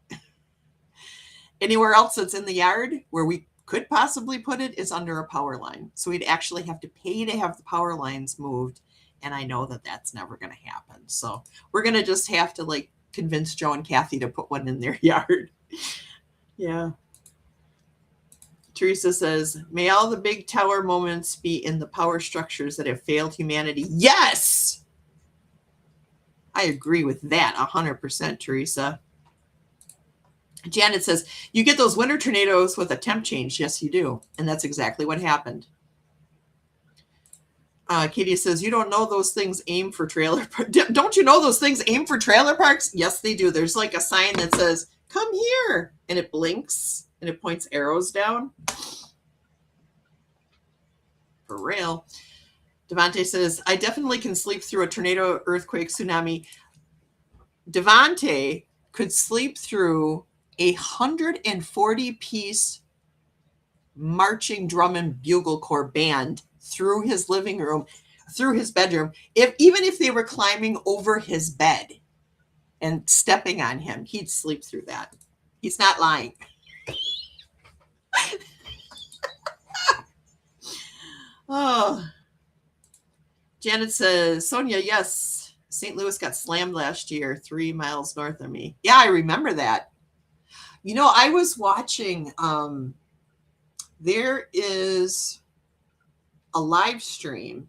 anywhere else that's in the yard where we could possibly put it is under a power line. So we'd actually have to pay to have the power lines moved. And I know that that's never going to happen. So we're going to just have to like convince Joe and Kathy to put one in their yard. Yeah. Teresa says, may all the big tower moments be in the power structures that have failed humanity. Yes! I agree with that 100%, Teresa. Janet says, you get those winter tornadoes with a temp change. Yes, you do. And that's exactly what happened. Katie says, you don't know those things aim for trailer parks. Don't you know those things aim for trailer parks? Yes, they do. There's like a sign that says, come here. And it blinks and it points arrows down. For real. Devante says, I definitely can sleep through a tornado, earthquake, tsunami. Devante could sleep through a 140-piece marching drum and bugle corps band through his living room, through his bedroom, even if they were climbing over his bed and stepping on him, he'd sleep through that. He's not lying. Oh. Janet says, Sonia, yes, St. Louis got slammed last year, 3 miles north of me. Yeah, I remember that. You know, I was watching, there is a live stream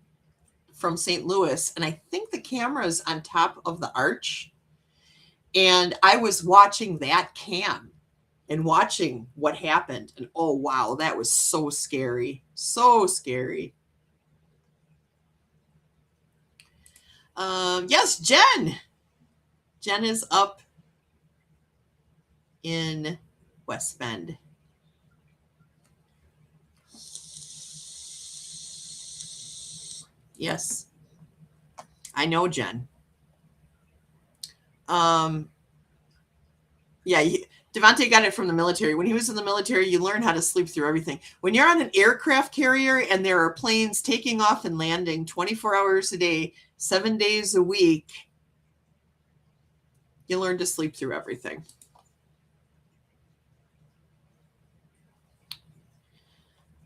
from St. Louis, and I think the camera's on top of the arch. And I was watching that cam and watching what happened. And oh, wow, that was so scary. So scary. Yes, Jen. Jen is up in West Bend. Yes, I know Jen. Yeah, Devante got it from the military. When he was in the military, you learn how to sleep through everything. When you're on an aircraft carrier and there are planes taking off and landing 24 hours a day, 7 days a week, you learn to sleep through everything.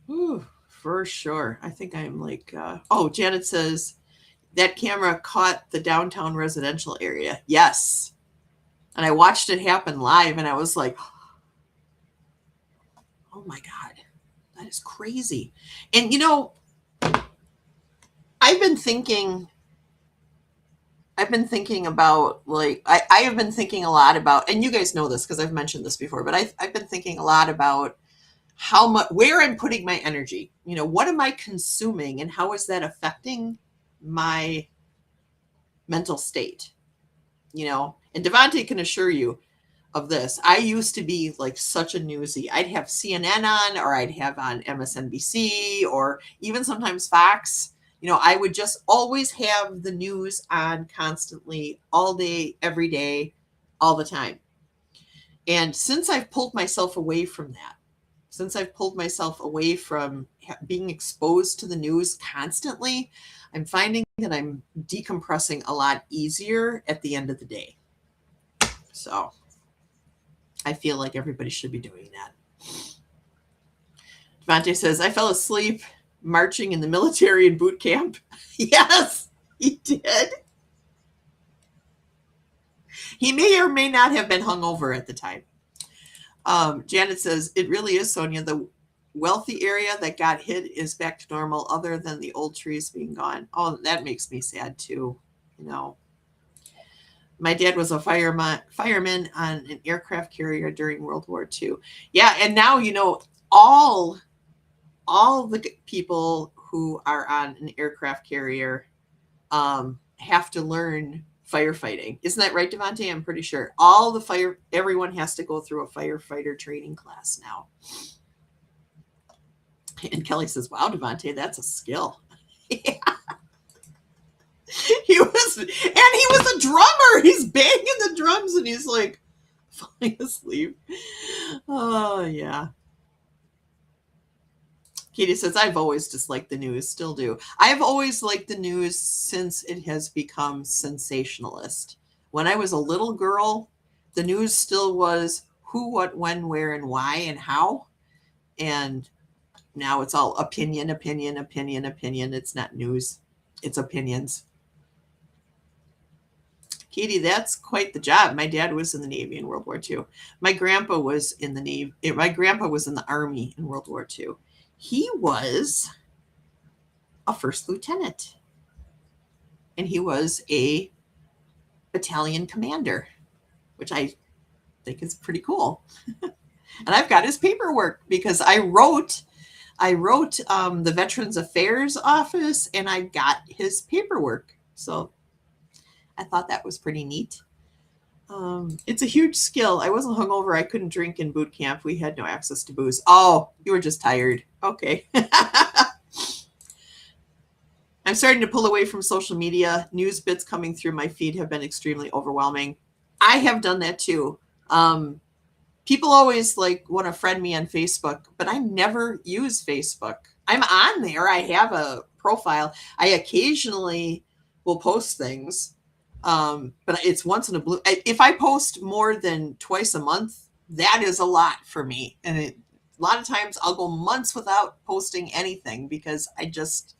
Ooh, for sure. I think I'm like, oh, Janet says that camera caught the downtown residential area. Yes. And I watched it happen live and I was like, oh my God, that is crazy. And, you know, I've been thinking I've been thinking about like I have been thinking a lot about, and you guys know this because I've mentioned this before, but I've been thinking a lot about how much where I'm putting my energy. You know, what am I consuming and how is that affecting my mental state? You know, and Devante can assure you of this. I used to be like such a newsie. I'd have CNN on, or I'd have on MSNBC, or even sometimes Fox. You know, I would just always have the news on constantly, all day, every day, all the time. And since I've pulled myself away from that, since I've pulled myself away from being exposed to the news constantly, I'm finding that I'm decompressing a lot easier at the end of the day. So I feel like everybody should be doing that. Devante says, I fell asleep marching in the military in boot camp. Yes, he did. He may or may not have been hungover at the time. Janet says, it really is, Sonia. The wealthy area that got hit is back to normal other than the old trees being gone. Oh, that makes me sad too. You know, my dad was a fireman on an aircraft carrier during World War II. Yeah, and now, you know, all the people who are on an aircraft carrier have to learn firefighting. Isn't that right, Devante? I'm pretty sure everyone has to go through a firefighter training class now. And Kelly says, wow, Devante, that's a skill. Yeah. He was a drummer. He's banging the drums and he's like falling asleep. Oh, yeah. Katie says, I've always disliked the news, still do. I've always liked the news since it has become sensationalist. When I was a little girl, the news still was who, what, when, where, and why, and how. And now it's all opinion. It's not news. It's opinions. Katie, that's quite the job. My dad was in the Navy in World War II. My grandpa was in the Navy. My grandpa was in the Army in World War II. He was a first lieutenant. And he was a battalion commander, which I think is pretty cool. And I've got his paperwork because I wrote the Veterans Affairs office and I got his paperwork. So I thought that was pretty neat. It's a huge skill. I wasn't hungover. I couldn't drink in boot camp. We had no access to booze. Oh, you were just tired. Okay. I'm starting to pull away from social media. News bits coming through my feed have been extremely overwhelming. I have done that too. People always like want to friend me on Facebook, but I never use Facebook. I'm on there. I have a profile. I occasionally will post things. But it's once in a blue. If I post more than twice a month, that is a lot for me. And a lot of times I'll go months without posting anything because I just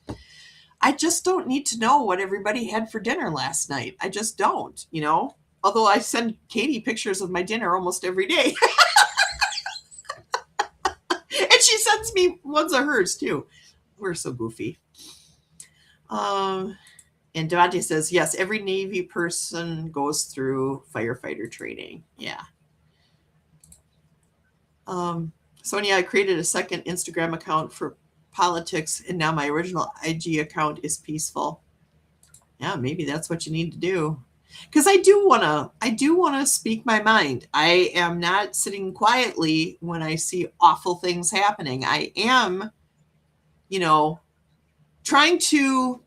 don't need to know what everybody had for dinner last night. I just don't, you know, although I send Katie pictures of my dinner almost every day. And she sends me ones of hers too. We're so goofy. And Devante says, yes, every Navy person goes through firefighter training. Yeah. Sonia, I created a second Instagram account for politics, and now my original IG account is peaceful. Yeah, maybe that's what you need to do. Because I do want to speak my mind. I am not sitting quietly when I see awful things happening. I am, you know, trying to,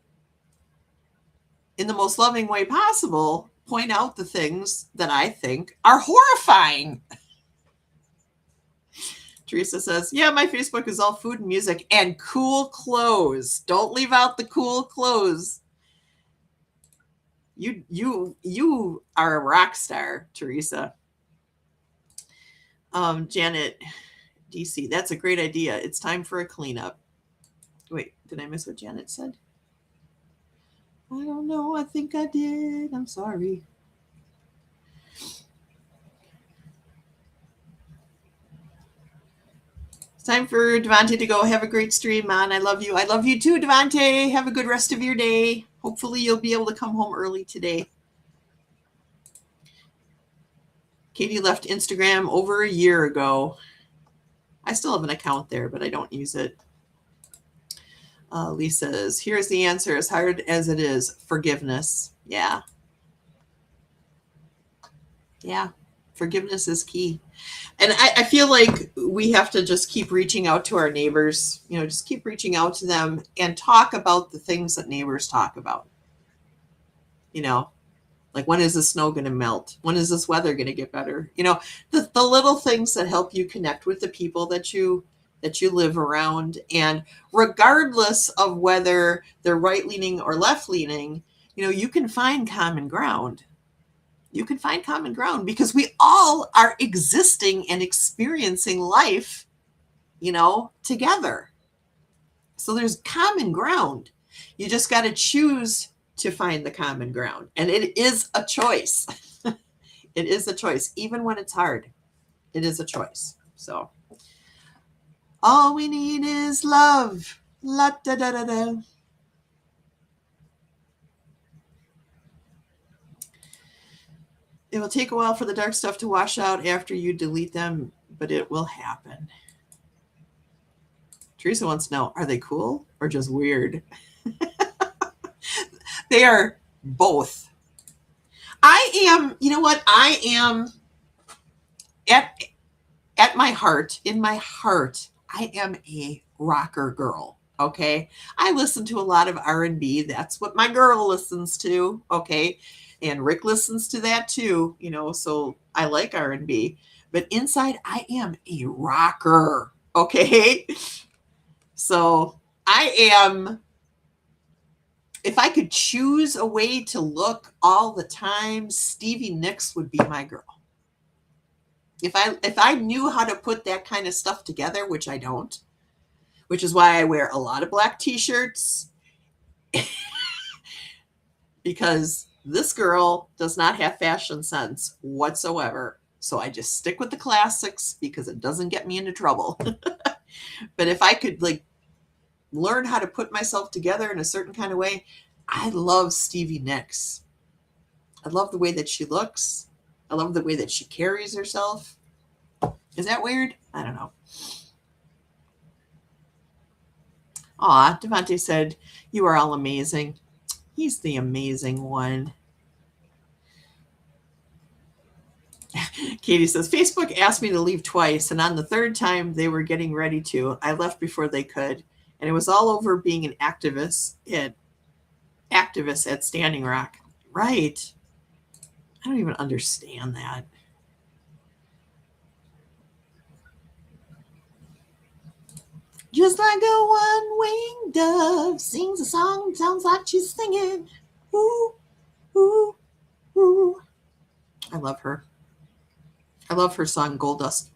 in the most loving way possible, point out the things that I think are horrifying. Teresa says, yeah, my Facebook is all food and music and cool clothes. Don't leave out the cool clothes. You are a rock star, Teresa. Janet DC, that's a great idea. It's time for a cleanup. Wait, did I miss what Janet said? I don't know. I think I did. I'm sorry. It's time for Devante to go. Have a great stream, man. I love you. I love you too, Devante. Have a good rest of your day. Hopefully you'll be able to come home early today. Katie left Instagram over a year ago. I still have an account there, but I don't use it. Lee says, here's the answer. As hard as it is, forgiveness. Yeah. Yeah. Forgiveness is key. And I feel like we have to just keep reaching out to our neighbors, just keep reaching out to them and talk about the things that neighbors talk about. Like, when is the snow going to melt? When is this weather going to get better? The little things that help you connect with the people that you live around. And regardless of whether they're right-leaning or left-leaning, you can find common ground. You can find common ground because we all are existing and experiencing life, together. So there's common ground. You just got to choose to find the common ground. And it is a choice. It is a choice. Even when it's hard, it is a choice. So all we need is love. La da da da da. It will take a while for the dark stuff to wash out after you delete them, but it will happen. Teresa wants to know, are they cool or just weird? They are both. I am, I am at my heart, in my heart, I am a rocker girl. Okay. I listen to a lot of R&B. That's what my girl listens to. Okay. And Rick listens to that too, so I like R&B, but inside I am a rocker. Okay. So I am, if I could choose a way to look all the time, Stevie Nicks would be my girl. If I knew how to put that kind of stuff together, which I don't, which is why I wear a lot of black t-shirts, because this girl does not have fashion sense whatsoever. So I just stick with the classics because it doesn't get me into trouble. But if I could learn how to put myself together in a certain kind of way, I love Stevie Nicks. I love the way that she looks. I love the way that she carries herself. Is that weird? I don't know. Aw, Devante said, you are all amazing. He's the amazing one. Katie says, Facebook asked me to leave twice, and on the third time they were getting ready to. I left before they could, and it was all over being an activist at Standing Rock. Right. I don't even understand that. Just like a one-winged dove sings a song, sounds like she's singing. Ooh, ooh, ooh. I love her. I love her song, Gold Dust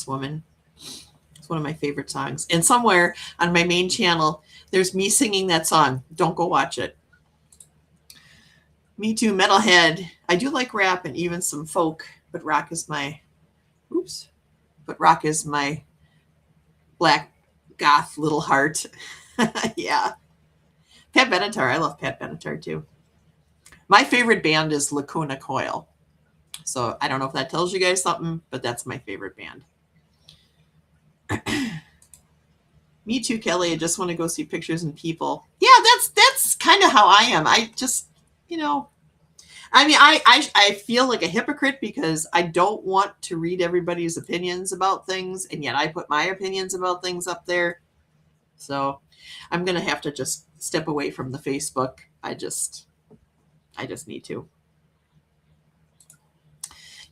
Woman. It's one of my favorite songs. And somewhere on my main channel, there's me singing that song. Don't go watch it. Me too, metalhead. I do like rap and even some folk, but rock is my black goth little heart. Yeah. Pat Benatar. I love Pat Benatar too. My favorite band is Lacuna Coil. So I don't know if that tells you guys something, but that's my favorite band. Me too, Kelly. I just want to go see pictures and people. Yeah, that's kind of how I am. I just, I feel like a hypocrite because I don't want to read everybody's opinions about things, and yet I put my opinions about things up there. So I'm going to have to just step away from the Facebook. I just need to.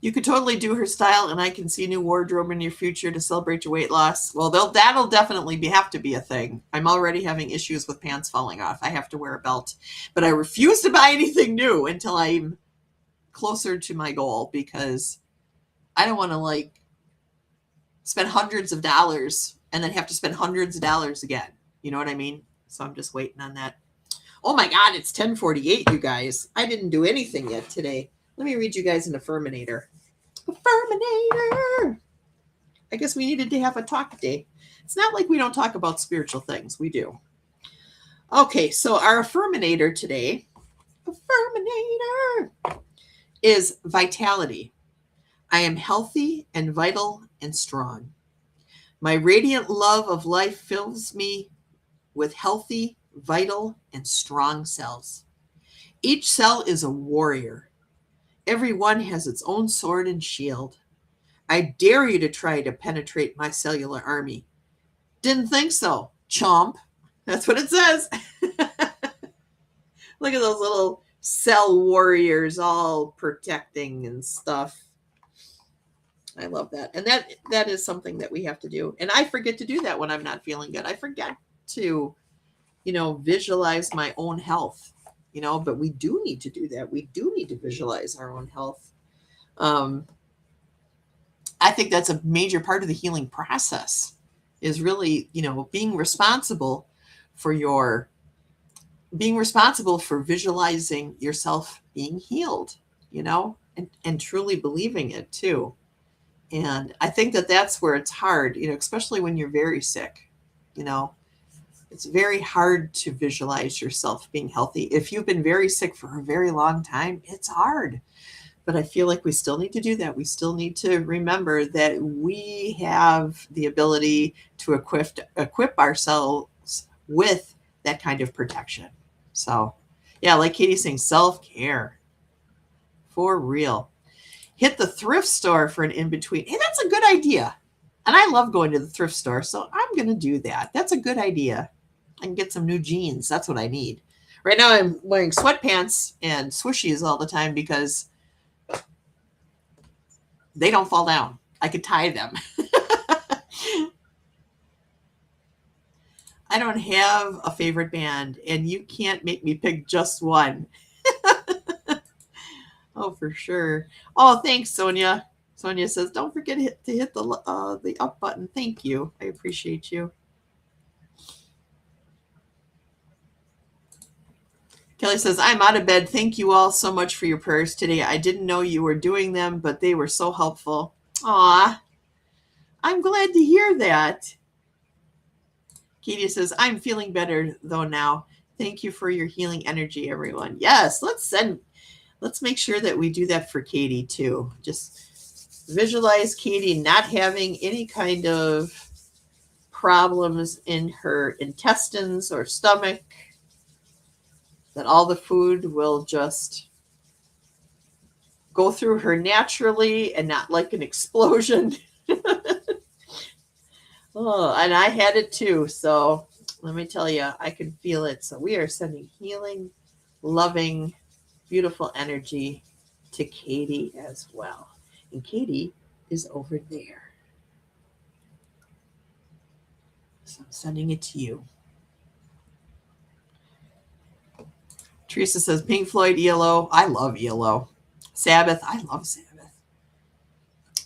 You could totally do her style, and I can see a new wardrobe in your future to celebrate your weight loss. Well, that'll definitely have to be a thing. I'm already having issues with pants falling off. I have to wear a belt. But I refuse to buy anything new until I'm closer to my goal because I don't want to spend hundreds of dollars and then have to spend hundreds of dollars again. You know what I mean? So I'm just waiting on that. Oh my God, it's 10:48, you guys. I didn't do anything yet today. Let me read you guys an affirminator. Affirminator. I guess we needed to have a talk today. It's not like we don't talk about spiritual things. We do. Okay, so our affirminator today, is vitality. I am healthy and vital and strong. My radiant love of life fills me with healthy, vital, and strong cells. Each cell is a warrior. Every one has its own sword and shield. I dare you to try to penetrate my cellular army. Didn't think so, chomp. That's what it says. Look at those little cell warriors all protecting and stuff. I love that. And that is something that we have to do. And I forget to do that when I'm not feeling good. I forget to, visualize my own health, but we do need to do that. We do need to visualize our own health. I think that's a major part of the healing process is really, being responsible for visualizing yourself being healed, and truly believing it too. And I think that that's where it's hard, especially when you're very sick, it's very hard to visualize yourself being healthy. If you've been very sick for a very long time, it's hard. But I feel like we still need to do that. We still need to remember that we have the ability to equip ourselves with that kind of protection. So, yeah, like Katie's saying, self-care. For real. Hit the thrift store for an in-between. Hey, that's a good idea. And I love going to the thrift store, so I'm going to do that. That's a good idea. I can get some new jeans. That's what I need. Right now I'm wearing sweatpants and swooshies all the time because they don't fall down. I could tie them. I don't have a favorite band, and you can't make me pick just one. Oh, for sure. Oh, thanks, Sonia. Sonia says, don't forget to hit the up button. Thank you. I appreciate you. Kelly says, I'm out of bed. Thank you all so much for your prayers today. I didn't know you were doing them, but they were so helpful. Aw, I'm glad to hear that. Katie says, I'm feeling better though now. Thank you for your healing energy, everyone. Yes, let's make sure that we do that for Katie too. Just visualize Katie not having any kind of problems in her intestines or stomach, that all the food will just go through her naturally and not like an explosion. Oh, and I had it too. So let me tell you, I can feel it. So we are sending healing, loving, beautiful energy to Katie as well. And Katie is over there. So I'm sending it to you. Teresa says, Pink Floyd, ELO. I love ELO. Sabbath. I love Sabbath.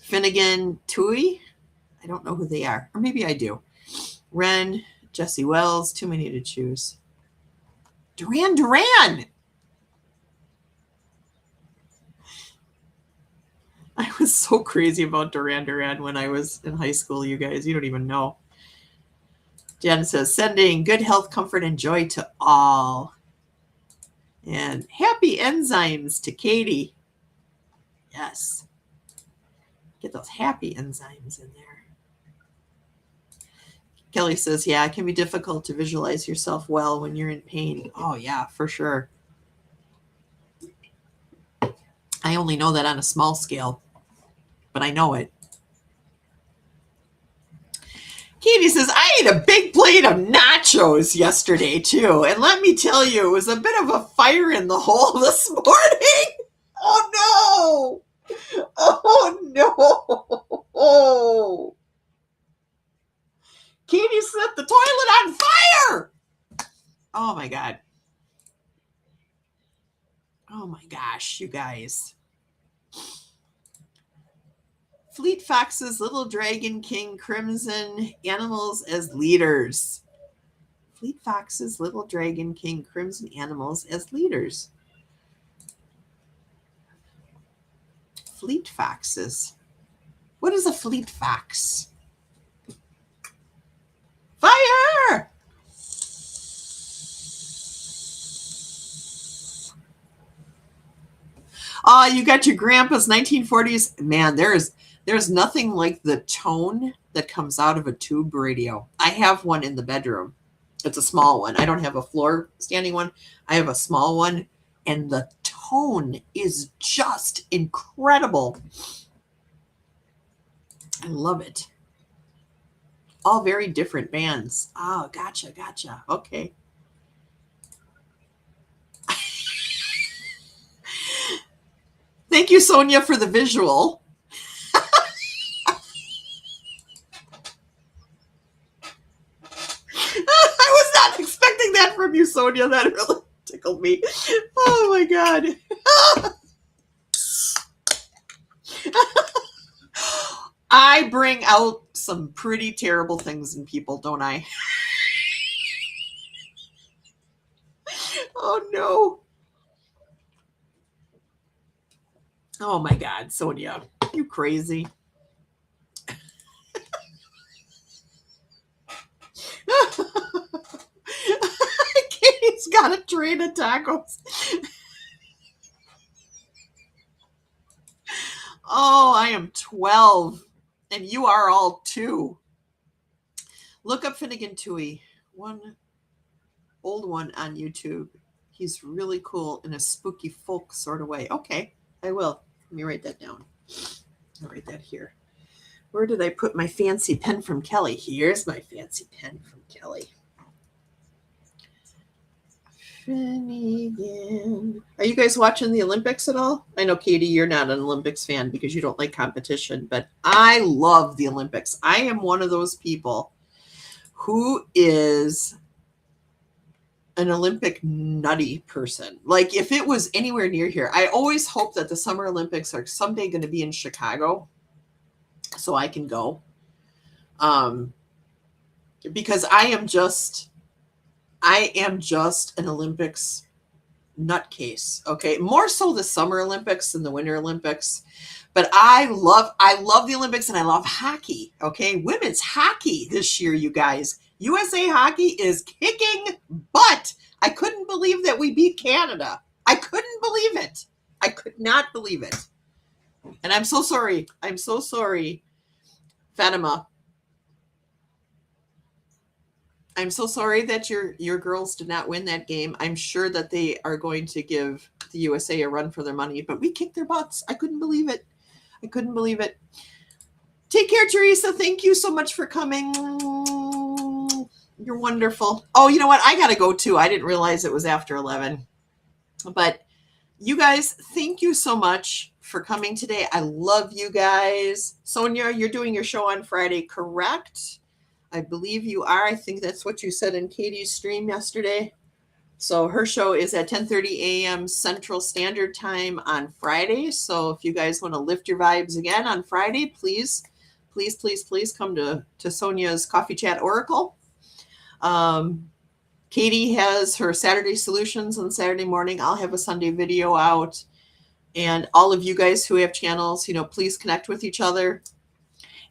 Finnegan, Tui. I don't know who they are. Or maybe I do. Ren, Jesse Wells. Too many to choose. Duran Duran. I was so crazy about Duran Duran when I was in high school, you guys. You don't even know. Jen says, sending good health, comfort, and joy to all. And happy enzymes to Katie. Yes. Get those happy enzymes in there. Kelly says, yeah, it can be difficult to visualize yourself well when you're in pain. Oh, yeah, for sure. I only know that on a small scale, but I know it. Katie says, I ate a big plate of nachos yesterday, too. And let me tell you, it was a bit of a fire in the hole this morning. Oh, no. Oh, no. Oh. Katie set the toilet on fire. Oh, my God. Oh, my gosh, you guys. Fleet Foxes, Little Dragon King, Crimson, Animals as leaders. Fleet Foxes, Little Dragon King, Crimson Animals as leaders. Fleet Foxes. What is a Fleet Fox? Fire! You got your grandpa's 1940s. Man, there's nothing like the tone that comes out of a tube radio. I have one in the bedroom. It's a small one. I don't have a floor standing one. I have a small one, and the tone is just incredible. I love it. All very different bands. Oh, gotcha. Okay. Thank you, Sonia, for the visual. I was not expecting that from you, Sonia. That really tickled me. Oh my God. I bring out some pretty terrible things in people, don't I? Oh no. Oh my God, Sonia, you crazy. Katie's got a train of tacos. Oh, I am 12, and you are all 2. Look up Finnegan Toohey, one old one on YouTube. He's really cool in a spooky folk sort of way. Okay, I will. Let me write that down. I'll write that here. Where did I put my fancy pen from Kelly? Here's my fancy pen from Kelly. Finnegan. Are you guys watching the Olympics at all? I know, Katie, you're not an Olympics fan because you don't like competition, but I love the Olympics. I am one of those people who is an Olympic nutty person. Like, if it was anywhere near here, I always hope that the Summer Olympics are someday going to be in Chicago so I can go. Because I am just an Olympics nutcase. Okay. More so the Summer Olympics than the Winter Olympics. But I love the Olympics, and I love hockey. Okay. Women's hockey this year, you guys. USA hockey is kicking butt. I couldn't believe that we beat Canada. I couldn't believe it. I could not believe it. And I'm so sorry. I'm so sorry, Fatima. I'm so sorry that your girls did not win that game. I'm sure that they are going to give the USA a run for their money, but we kicked their butts. I couldn't believe it. I couldn't believe it. Take care, Teresa. Thank you so much for coming. You're wonderful. Oh, you know what? I got to go too. I didn't realize it was after 11. But you guys, thank you so much for coming today. I love you guys. Sonia, you're doing your show on Friday, correct? I believe you are. I think that's what you said in Katie's stream yesterday. So her show is at 10:30 a.m. Central Standard Time on Friday. So if you guys want to lift your vibes again on Friday, please come to Sonia's Coffee Chat Oracle. Katie has her Saturday Solutions on Saturday morning. I'll have a Sunday video out. And all of you guys who have channels, please connect with each other.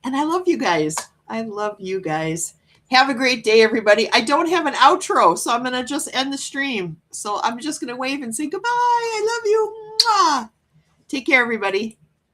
And I love you guys. I love you guys. Have a great day, everybody. I don't have an outro, so I'm going to just end the stream. So I'm just going to wave and say goodbye. I love you. Mwah. Take care, everybody.